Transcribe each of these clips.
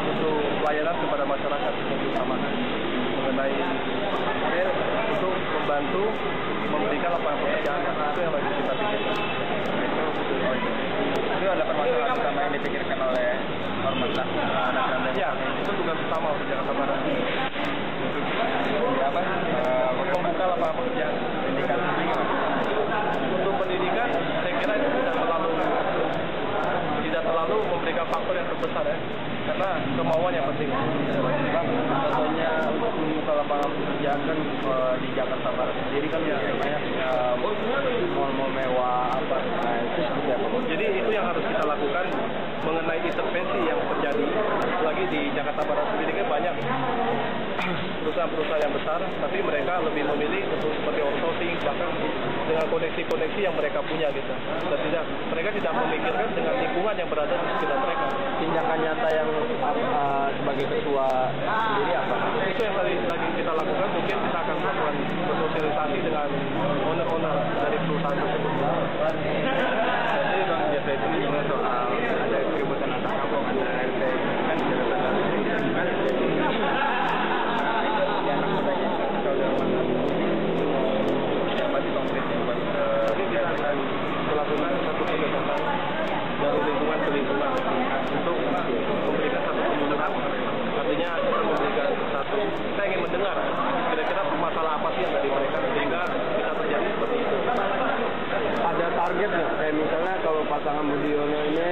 untuk pelayanan kepada masyarakat yang diutamakan mengenai untuk membantu memberikan lapangan pekerjaan, itu yang lagi kita pikirkan. Itu ada permasalahan utama yang dipikirkan oleh Ormas anak Ya, itu tugas utama untuk Jakarta Barat. apa? Membuka lapangan pekerjaan. Pendidikan Untuk pendidikan, saya kira itu tidak terlalu memberikan faktor yang terbesar ya, karena kemauan yang penting. Bang, contohnya untuk membuka lapangan pekerjaan kan di Jakarta Barat sendiri kan banyak mall-mall mewah apa, nah itu seperti apa? Jadi itu yang harus kita lakukan mengenai intervensi yang terjadi lagi di Jakarta Barat sendiri kan banyak perusahaan-perusahaan yang besar, tapi mereka lebih memilih untuk seperti outsourcing bahkan dengan koneksi-koneksi yang mereka punya gitu. Dan mereka tidak memikirkan dengan lingkungan yang berada di sekitar mereka. Tindakan nyata yang sebagai ketua sendiri apa? Itu yang lagi kita lakukan, mungkin kita akan melakukan bersosialisasi dengan owner-owner dari perusahaan tersebut. Jadi Bang Jasa itu menyinggung soal ada keributan antar kampung antara RT kan di Jakarta Barat kan jadi anak mudanya saudara siapa sih konkretnya buat Jadi kita akan melakukan satu pendekatan dari lingkungan ke lingkungan untuk memberikan satu penyuluhan. Artinya kita memberikan satu, kita ingin mendengar kira-kira masalah apa sih yang dari mereka sehingga bisa terjadi seperti itu. ada target nggak? Kayak misalnya kalau pasangan Budiono ini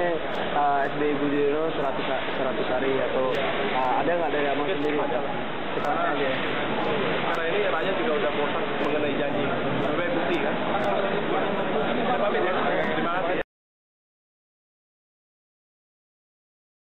SBY Budiono 100 hari atau ada nggak dari abang sendiri? Ada. Karena ini rakyat juga